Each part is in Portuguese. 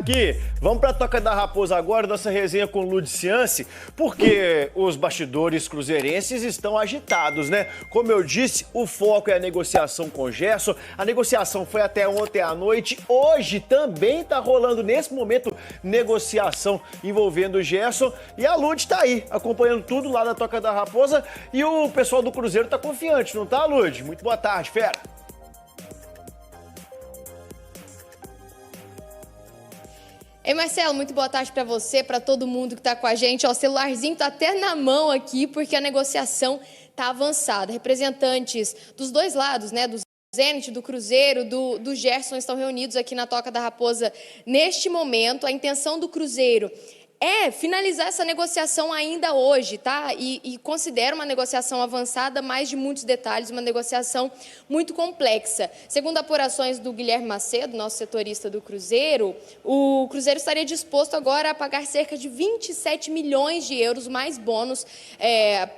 aqui. Vamos para a Toca da Raposa agora, nossa resenha com o Ludiciance, porque os bastidores cruzeirenses estão agitados, né? Como eu disse, o foco é a negociação com o Gerson. A negociação foi até ontem à noite. Hoje também está rolando, nesse momento, negociação envolvendo o Gerson. E a Lud está aí, acompanhando tudo lá na Toca da Raposa. E o pessoal do Cruzeiro está confiante, não tá, Lud? Muito boa tarde, fera. Ei, Marcelo, muito boa tarde para você, para todo mundo que está com a gente. Ó, o celularzinho está até na mão aqui, porque a negociação está avançada. Representantes dos dois lados, né, do Zenit, do Cruzeiro, do Gerson, estão reunidos aqui na Toca da Raposa neste momento. A intenção do Cruzeiro é finalizar essa negociação ainda hoje, tá? E considera uma negociação avançada, mas de muitos detalhes, uma negociação muito complexa. Segundo apurações do Guilherme Macedo, nosso setorista do Cruzeiro, o Cruzeiro estaria disposto agora a pagar cerca de 27 milhões de euros, mais bônus,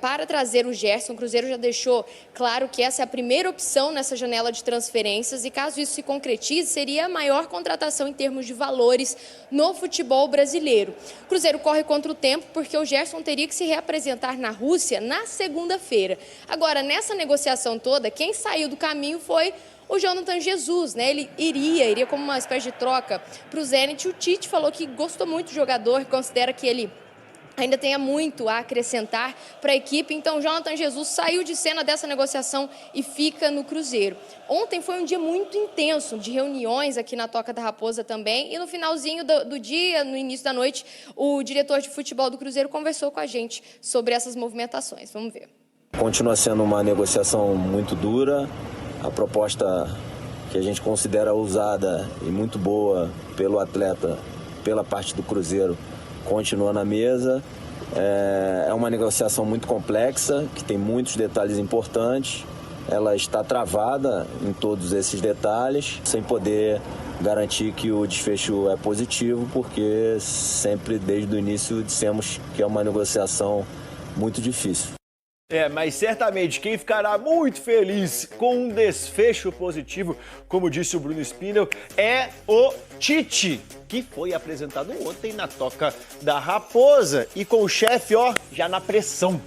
para trazer o Gerson. O Cruzeiro já deixou claro que essa é a primeira opção nessa janela de transferências e, caso isso se concretize, seria a maior contratação em termos de valores no futebol brasileiro. O Cruzeiro corre contra o tempo porque o Gerson teria que se reapresentar na Rússia na segunda-feira. Agora, nessa negociação toda, quem saiu do caminho foi o Jonathan Jesus, né? Ele iria como uma espécie de troca para o Zenit. O Tite falou que gostou muito do jogador, considera que ele ainda tenha muito a acrescentar para a equipe. Então, Jonathan Jesus saiu de cena dessa negociação e fica no Cruzeiro. Ontem foi um dia muito intenso, de reuniões aqui na Toca da Raposa também. E no finalzinho do dia, no início da noite, o diretor de futebol do Cruzeiro conversou com a gente sobre essas movimentações. Vamos ver. Continua sendo uma negociação muito dura. A proposta que a gente considera ousada e muito boa pelo atleta, pela parte do Cruzeiro, continua na mesa. É uma negociação muito complexa, que tem muitos detalhes importantes. Ela está travada em todos esses detalhes, sem poder garantir que o desfecho é positivo, porque sempre, desde o início, dissemos que é uma negociação muito difícil. Mas certamente quem ficará muito feliz com um desfecho positivo, como disse o Bruno Spindel, é o Tite, que foi apresentado ontem na Toca da Raposa e com o chefe, já na pressão.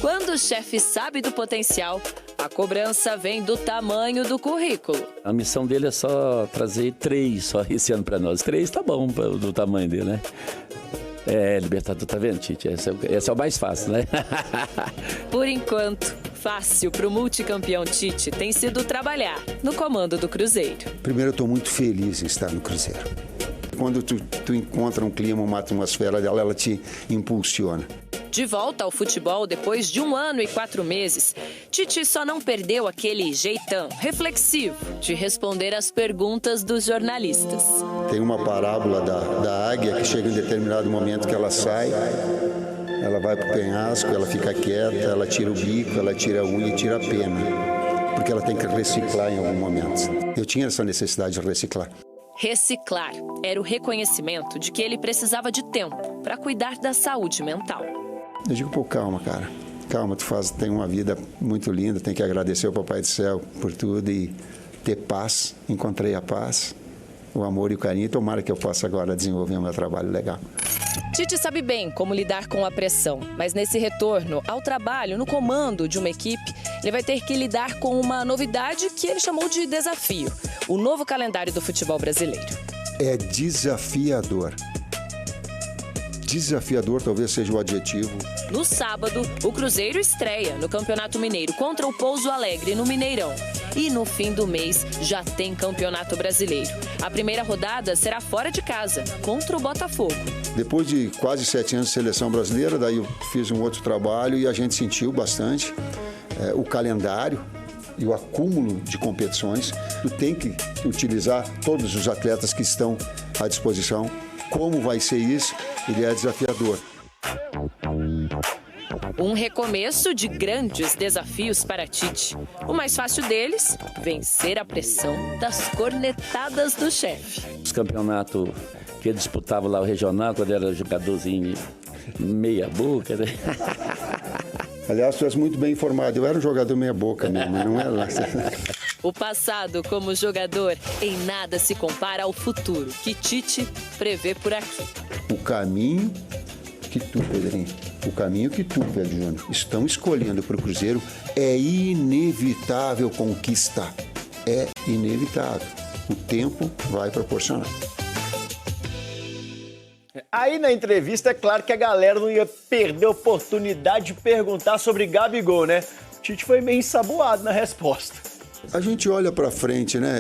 Quando o chefe sabe do potencial, a cobrança vem do tamanho do currículo. A missão dele é só trazer 3 só esse ano para nós. 3 tá bom do tamanho dele, né? Libertador, tá vendo, Tite? Esse é o mais fácil, né? Por enquanto, fácil para o multicampeão Tite tem sido trabalhar no comando do Cruzeiro. Primeiro, eu estou muito feliz em estar no Cruzeiro. Quando tu encontra um clima, uma atmosfera dela, ela te impulsiona. De volta ao futebol depois de 1 ano e 4 meses, Tite só não perdeu aquele jeitão reflexivo de responder às perguntas dos jornalistas. Tem uma parábola da águia que chega em determinado momento que ela sai, ela vai para o penhasco, ela fica quieta, ela tira o bico, ela tira a unha e tira a pena, porque ela tem que reciclar em algum momento. Eu tinha essa necessidade de reciclar. Reciclar era o reconhecimento de que ele precisava de tempo para cuidar da saúde mental. Eu digo, pô, calma, cara. Calma, tem uma vida muito linda, tem que agradecer ao Papai do Céu por tudo e ter paz. Encontrei a paz, o amor e o carinho. Tomara que eu possa agora desenvolver o meu trabalho legal. Tite sabe bem como lidar com a pressão, mas nesse retorno ao trabalho, no comando de uma equipe, ele vai ter que lidar com uma novidade que ele chamou de desafio: o novo calendário do futebol brasileiro. É desafiador. Desafiador talvez seja o adjetivo. No sábado, o Cruzeiro estreia no Campeonato Mineiro contra o Pouso Alegre, no Mineirão. E no fim do mês já tem Campeonato Brasileiro. A primeira rodada será fora de casa, contra o Botafogo. Depois de quase 7 anos de seleção brasileira, daí eu fiz um outro trabalho e a gente sentiu bastante o calendário e o acúmulo de competições. Tu tem que utilizar todos os atletas que estão à disposição. Como vai ser isso? Ele é desafiador. Um recomeço de grandes desafios para Tite. O mais fácil deles, vencer a pressão das cornetadas do chefe. Os campeonatos que ele disputava lá, o regional, quando era jogadorzinho meia boca, né? Aliás, tu és muito bem informado. Eu era um jogador meia boca mesmo, não era? O passado como jogador em nada se compara ao futuro que Tite prevê por aqui. O caminho que tu, Pedrinho, o caminho que tu, Pedro Júnior, estão escolhendo para o Cruzeiro é inevitável conquistar. É inevitável. O tempo vai proporcionar. Aí na entrevista, é claro que a galera não ia perder a oportunidade de perguntar sobre Gabigol, né? O Tite foi meio ensaboado na resposta. A gente olha para frente, né?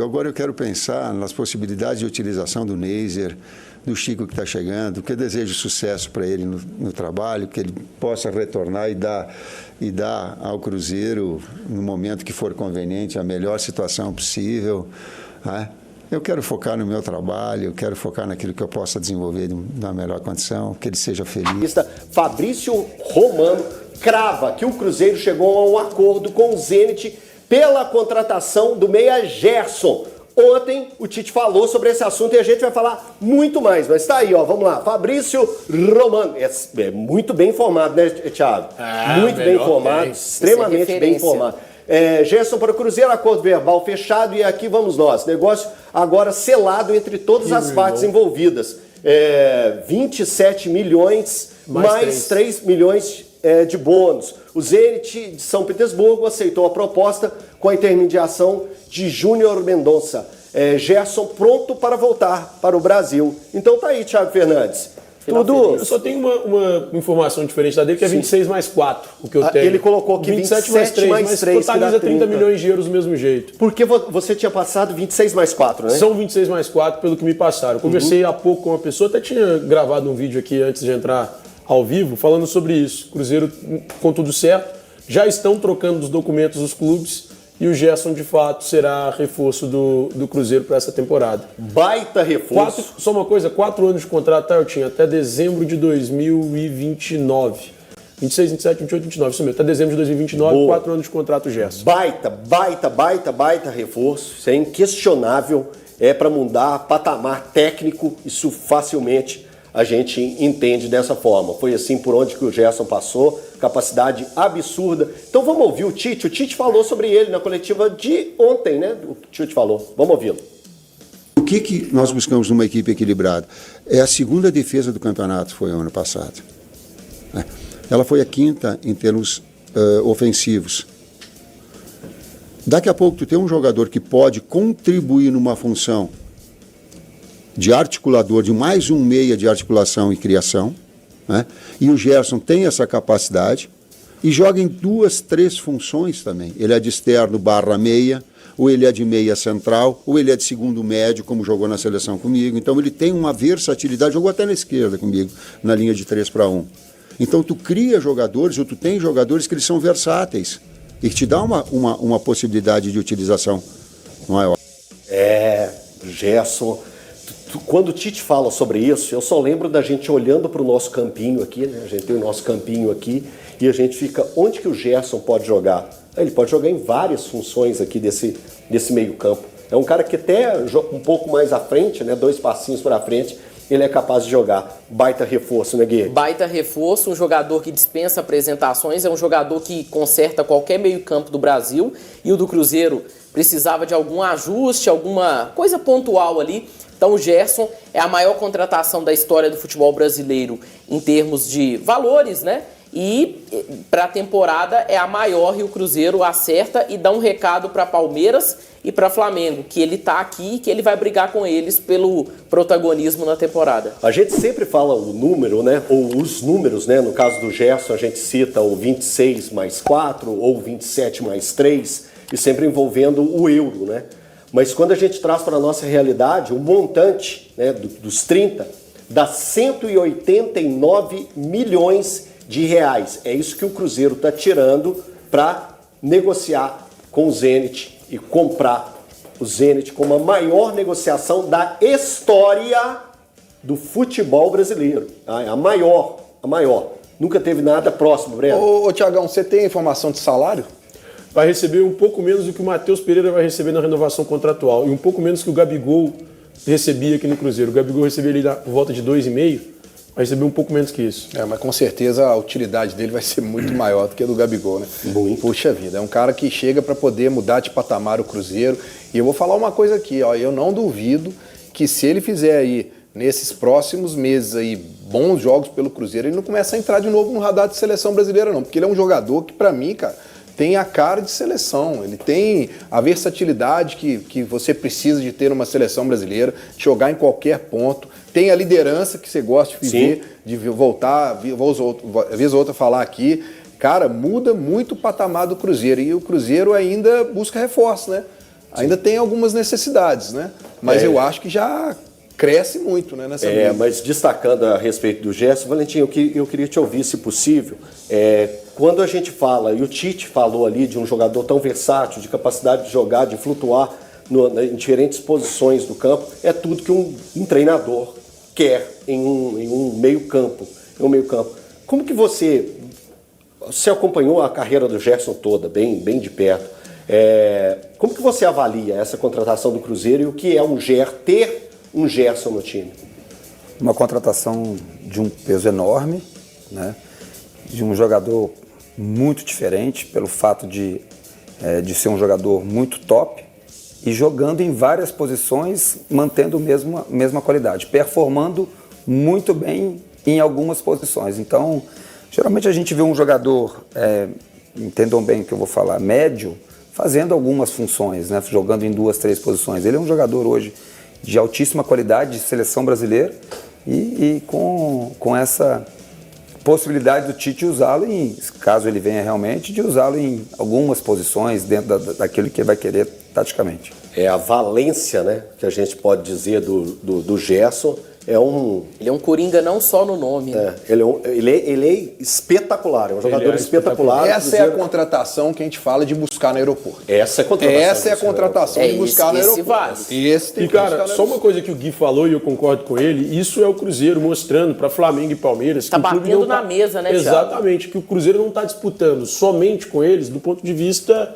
Agora eu quero pensar nas possibilidades de utilização do Neiser, do Chico que está chegando, que eu desejo sucesso para ele no trabalho, que ele possa retornar e dar ao Cruzeiro, no momento que for conveniente, a melhor situação possível, né? Eu quero focar no meu trabalho, eu quero focar naquilo que eu possa desenvolver na melhor condição, que ele seja feliz. Fabrício Romano crava que o Cruzeiro chegou a um acordo com o Zenit pela contratação do meia Gerson. Ontem o Tite falou sobre esse assunto e a gente vai falar muito mais, mas tá aí, ó, vamos lá. Fabrício Romano, é muito bem informado, né, Thiago? Muito bem informado, extremamente bem informado. Gerson para o Cruzeiro, acordo verbal fechado e aqui vamos nós. Negócio agora selado entre todas as partes envolvidas. 27 milhões mais 3 milhões de bônus. O Zenit de São Petersburgo aceitou a proposta com a intermediação de Júnior Mendonça. Gerson pronto para voltar para o Brasil. Então tá aí, Thiago Fernandes. Tudo. Eu só tenho uma informação diferente da dele, que é 26 mais 4, o que eu tenho. Ele colocou aqui 27 mais 3, mas totaliza 30 milhões de euros do mesmo jeito. Porque você tinha passado 26 mais 4, né? São 26 mais 4, pelo que me passaram. Eu conversei há pouco com uma pessoa, até tinha gravado um vídeo aqui antes de entrar ao vivo, falando sobre isso. Cruzeiro, com tudo certo, já estão trocando os documentos dos clubes e o Gerson, de fato, será reforço do Cruzeiro para essa temporada. Baita reforço. Só uma coisa, 4 anos de contrato, tá, eu tinha até dezembro de 2029. 26, 27, 28, 29, isso mesmo. Até dezembro de 2029, Boa. 4 anos de contrato, Gerson. Baita reforço. Isso é inquestionável. É para mudar patamar técnico, isso facilmente a gente entende dessa forma. Foi assim por onde que o Gerson passou, capacidade absurda. Então vamos ouvir o Tite. O Tite falou sobre ele na coletiva de ontem, né? O Tite falou. Vamos ouvi-lo. O que nós buscamos numa equipe equilibrada? É a segunda defesa do campeonato, foi o ano passado. Ela foi a quinta em termos ofensivos. Daqui a pouco tu tem um jogador que pode contribuir numa função de articulador, de mais um meia de articulação e criação, né? E o Gerson tem essa capacidade e joga em 2, 3 funções também. Ele é de externo / meia, ou ele é de meia central, ou ele é de segundo médio, como jogou na seleção comigo. Então ele tem uma versatilidade, jogou até na esquerda comigo, na linha de 3-1. Então tu cria jogadores, ou tu tem jogadores que eles são versáteis e que te dá uma possibilidade de utilização maior. Gerson... Quando o Tite fala sobre isso, eu só lembro da gente olhando para o nosso campinho aqui, né? A gente tem o nosso campinho aqui e a gente fica, onde que o Gerson pode jogar? Ele pode jogar em várias funções aqui desse meio campo. É um cara que até um pouco mais à frente, né? 2 passinhos para frente, ele é capaz de jogar. Baita reforço, né, Gui? Baita reforço, um jogador que dispensa apresentações, é um jogador que conserta qualquer meio campo do Brasil e o do Cruzeiro precisava de algum ajuste, alguma coisa pontual ali. Então o Gerson é a maior contratação da história do futebol brasileiro em termos de valores, né? E para a temporada é a maior e o Cruzeiro acerta e dá um recado para Palmeiras e para Flamengo, que ele tá aqui e que ele vai brigar com eles pelo protagonismo na temporada. A gente sempre fala o número, né? Ou os números, né? No caso do Gerson a gente cita o 26 mais 4 ou 27 mais 3 e sempre envolvendo o euro, né? Mas quando a gente traz para a nossa realidade, o montante, né, dos 30 dá 189 milhões de reais. É isso que o Cruzeiro está tirando para negociar com o Zenit e comprar o Zenit como a maior negociação da história do futebol brasileiro. A maior. Nunca teve nada próximo, Breno. Ô Tiagão, você tem informação de salário? Vai receber um pouco menos do que o Matheus Pereira vai receber na renovação contratual e um pouco menos que o Gabigol recebia aqui no Cruzeiro. O Gabigol recebia ali por volta de 2,5, vai receber um pouco menos que isso. Mas com certeza a utilidade dele vai ser muito maior do que a do Gabigol, né? Puxa vida, é um cara que chega para poder mudar de patamar o Cruzeiro. E eu vou falar uma coisa aqui, ó, eu não duvido que se ele fizer aí, nesses próximos meses aí, bons jogos pelo Cruzeiro, ele não começa a entrar de novo no radar de seleção brasileira não, porque ele é um jogador que, para mim, cara, tem a cara de seleção, ele tem a versatilidade que você precisa de ter numa seleção brasileira, de jogar em qualquer ponto, tem a liderança que você gosta de viver, de voltar, vez ou outra falar aqui, cara, muda muito o patamar do Cruzeiro, e o Cruzeiro ainda busca reforço, né? Ainda tem algumas necessidades, né? Mas eu acho que já cresce muito, né, nessa briga. Mas destacando a respeito do Gerson, Valentim, eu queria te ouvir, se possível, quando a gente fala, e o Tite falou ali de um jogador tão versátil, de capacidade de jogar, de flutuar em diferentes posições do campo, é tudo que um treinador quer em um meio-campo. Como que você acompanhou a carreira do Gerson toda, bem de perto? Como que você avalia essa contratação do Cruzeiro e o que é ter um Gerson no time? Uma contratação de um peso enorme, né? De um jogador muito diferente, pelo fato de ser um jogador muito top e jogando em várias posições, mantendo a mesma qualidade, performando muito bem em algumas posições. Então, geralmente a gente vê um jogador, entendam bem o que eu vou falar, médio, fazendo algumas funções, né? Jogando em 2, 3 posições. Ele é um jogador hoje de altíssima qualidade, de seleção brasileira e com essa possibilidade do Tite usá-lo, caso ele venha realmente, de usá-lo em algumas posições dentro daquilo que ele vai querer taticamente. A valência, né, que a gente pode dizer do Gerson, Ele é um coringa não só no nome. Né? Ele é espetacular, é um jogador espetacular. Essa é a contratação que a gente fala de buscar no aeroporto. Essa é a contratação de buscar no aeroporto. E, cara, só uma coisa que o Gui falou e eu concordo com ele, isso é o Cruzeiro mostrando para Flamengo e Palmeiras que o clube batendo na mesa, né, Thiago? Exatamente, que o Cruzeiro não está disputando somente com eles do ponto de vista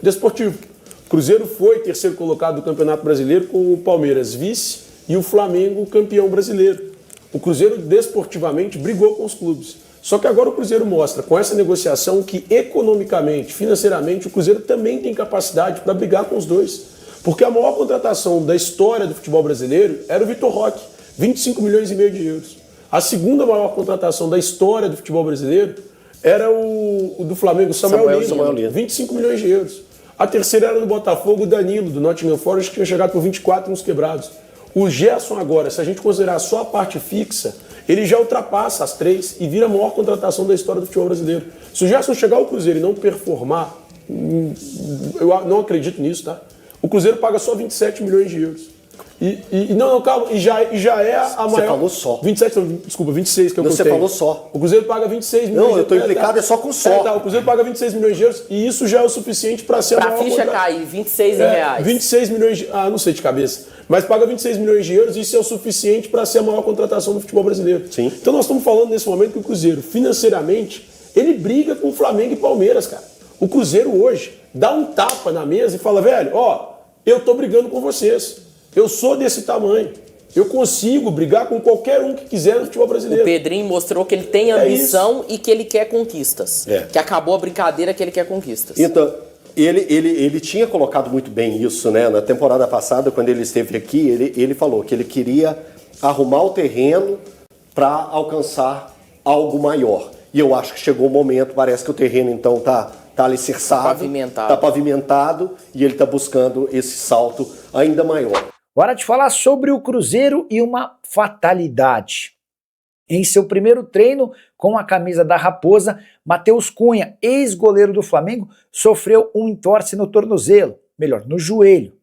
desportivo. O Cruzeiro foi terceiro colocado do Campeonato Brasileiro com o Palmeiras vice e o Flamengo campeão brasileiro. O Cruzeiro desportivamente brigou com os clubes. Só que agora o Cruzeiro mostra com essa negociação que economicamente, financeiramente, o Cruzeiro também tem capacidade para brigar com os dois. Porque a maior contratação da história do futebol brasileiro era o Vitor Roque, 25 milhões e meio de euros. A segunda maior contratação da história do futebol brasileiro era o do Flamengo, Samuel Lino, 25 milhões de euros. A terceira era do Botafogo, o Danilo, do Nottingham Forest, que tinha chegado por 24 nos quebrados. O Gerson agora, se a gente considerar só a parte fixa, ele já ultrapassa as 3 e vira a maior contratação da história do futebol brasileiro. Se o Gerson chegar ao Cruzeiro e não performar, eu não acredito nisso, tá? O Cruzeiro paga só 27 milhões de euros. Calma, e já é a maior... Você falou só. 27, desculpa, 26 que eu contei. Você falou só. O Cruzeiro paga 26 milhões de euros. Não, eu estou implicado, é só com só. O Cruzeiro paga 26 milhões de euros e isso já é o suficiente para ser a maior... Pra ficha cair, 26 reais. 26 milhões de... não sei de cabeça. Mas paga 26 milhões de euros e isso é o suficiente para ser a maior contratação do futebol brasileiro. Sim. Então nós estamos falando nesse momento que o Cruzeiro, financeiramente, ele briga com o Flamengo e Palmeiras, cara. O Cruzeiro hoje dá um tapa na mesa e fala, velho, eu tô brigando com vocês. Eu sou desse tamanho. Eu consigo brigar com qualquer um que quiser no futebol brasileiro. O Pedrinho mostrou que ele tem ambição e que ele quer conquistas. Que acabou a brincadeira, que ele quer conquistas. Então, ele tinha colocado muito bem isso, né? Na temporada passada, quando ele esteve aqui, ele falou que ele queria arrumar o terreno para alcançar algo maior. E eu acho que chegou o momento, parece que o terreno então tá alicerçado, tá pavimentado e ele está buscando esse salto ainda maior. Hora de falar sobre o Cruzeiro e uma fatalidade. Em seu primeiro treino com a camisa da Raposa, Matheus Cunha, ex-goleiro do Flamengo, sofreu um entorse no tornozelo, no joelho.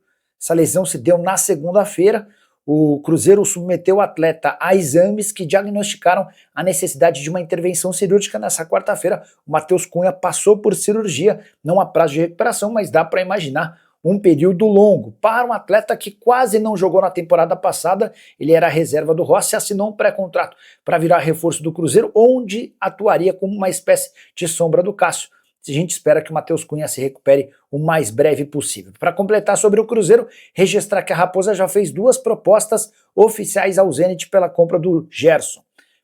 Essa lesão se deu na segunda-feira. O Cruzeiro submeteu o atleta a exames que diagnosticaram a necessidade de uma intervenção cirúrgica. Nessa quarta-feira, o Matheus Cunha passou por cirurgia, não há prazo de recuperação, mas dá para imaginar um período longo. Para um atleta que quase não jogou na temporada passada, ele era reserva do Rossi, assinou um pré-contrato para virar reforço do Cruzeiro, onde atuaria como uma espécie de sombra do Cássio. A gente espera que o Matheus Cunha se recupere o mais breve possível. Para completar sobre o Cruzeiro, registrar que a Raposa já fez 2 propostas oficiais ao Zenit pela compra do Gerson.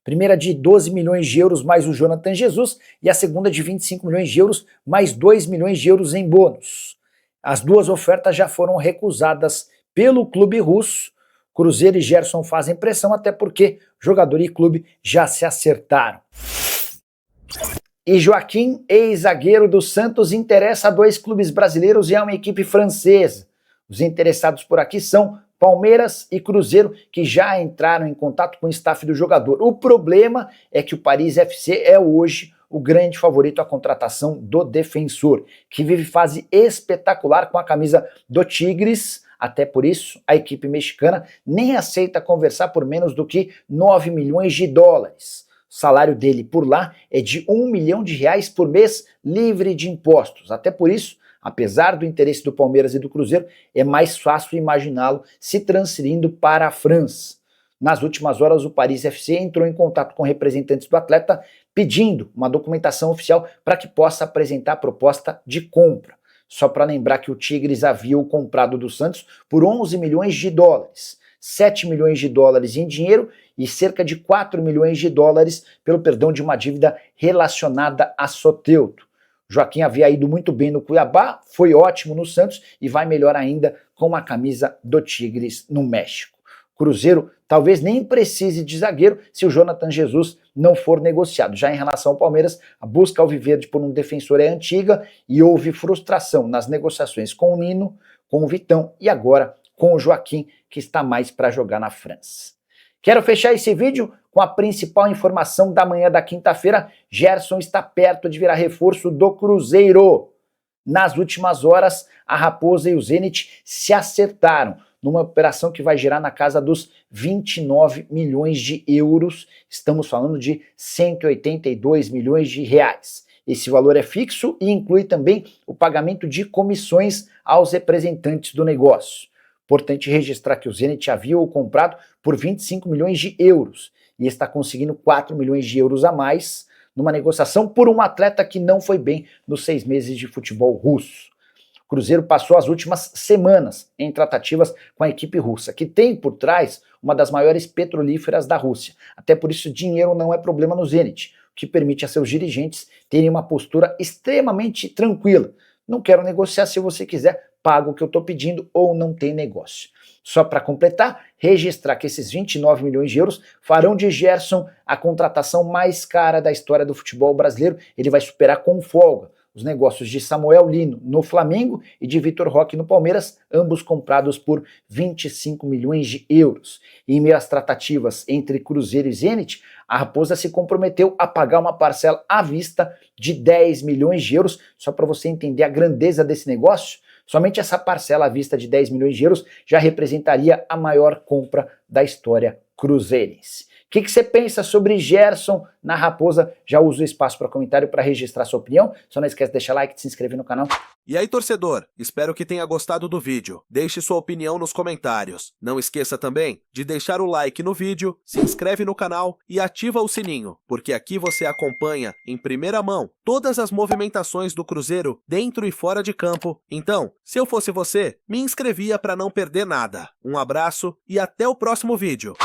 primeira de 12 milhões de euros mais o Jonathan Jesus e a segunda de 25 milhões de euros mais 2 milhões de euros em bônus. As duas ofertas já foram recusadas pelo clube russo. Cruzeiro e Gerson fazem pressão, até porque jogador e clube já se acertaram. E Joaquim, ex-zagueiro do Santos, interessa a 2 clubes brasileiros e a uma equipe francesa. Os interessados por aqui são Palmeiras e Cruzeiro, que já entraram em contato com o staff do jogador. O problema é que o Paris FC é hoje o grande favorito à contratação do defensor, que vive fase espetacular com a camisa do Tigres. Até por isso, a equipe mexicana nem aceita conversar por menos do que 9 milhões de dólares. O salário dele por lá é de R$1 milhão por mês, livre de impostos. Até por isso, apesar do interesse do Palmeiras e do Cruzeiro, é mais fácil imaginá-lo se transferindo para a França. Nas últimas horas, o Paris FC entrou em contato com representantes do atleta pedindo uma documentação oficial para que possa apresentar a proposta de compra. Só para lembrar que o Tigres havia o comprado do Santos por 11 milhões de dólares, 7 milhões de dólares em dinheiro e cerca de 4 milhões de dólares pelo perdão de uma dívida relacionada a Soteldo. Joaquim havia ido muito bem no Cuiabá, foi ótimo no Santos e vai melhor ainda com a camisa do Tigres no México. Cruzeiro talvez nem precise de zagueiro se o Jonathan Jesus não for negociado. Já em relação ao Palmeiras, a busca alviverde por um defensor é antiga e houve frustração nas negociações com o Nino, com o Vitão e agora com o Joaquim, que está mais para jogar na França. Quero fechar esse vídeo com a principal informação da manhã da quinta-feira. Gerson está perto de virar reforço do Cruzeiro. Nas últimas horas, a Raposa e o Zenit se acertaram numa operação que vai gerar na casa dos 29 milhões de euros. Estamos falando de 182 milhões de reais. Esse valor é fixo e inclui também o pagamento de comissões aos representantes do negócio. Importante registrar que o Zenit havia o comprado por 25 milhões de euros e está conseguindo 4 milhões de euros a mais numa negociação por um atleta que não foi bem nos 6 meses de futebol russo. O Cruzeiro passou as últimas semanas em tratativas com a equipe russa, que tem por trás uma das maiores petrolíferas da Rússia. Até por isso, dinheiro não é problema no Zenit, o que permite a seus dirigentes terem uma postura extremamente tranquila. Não quero negociar, se você quiser, pago o que eu estou pedindo ou não tem negócio. Só para completar, registrar que esses 29 milhões de euros farão de Gerson a contratação mais cara da história do futebol brasileiro. Ele vai superar com folga os negócios de Samuel Lino no Flamengo e de Vitor Roque no Palmeiras, ambos comprados por 25 milhões de euros. E em meio às tratativas entre Cruzeiro e Zenit, a Raposa se comprometeu a pagar uma parcela à vista de 10 milhões de euros. Só para você entender a grandeza desse negócio, somente essa parcela à vista de 10 milhões de euros já representaria a maior compra da história cruzeirense. O que você pensa sobre Gerson na Raposa? Já usa o espaço para comentário para registrar sua opinião. Só não esquece de deixar like, de se inscrever no canal. E aí, torcedor? Espero que tenha gostado do vídeo. Deixe sua opinião nos comentários. Não esqueça também de deixar o like no vídeo, se inscreve no canal e ativa o sininho, porque aqui você acompanha em primeira mão todas as movimentações do Cruzeiro dentro e fora de campo. Então, se eu fosse você, me inscrevia para não perder nada. Um abraço e até o próximo vídeo.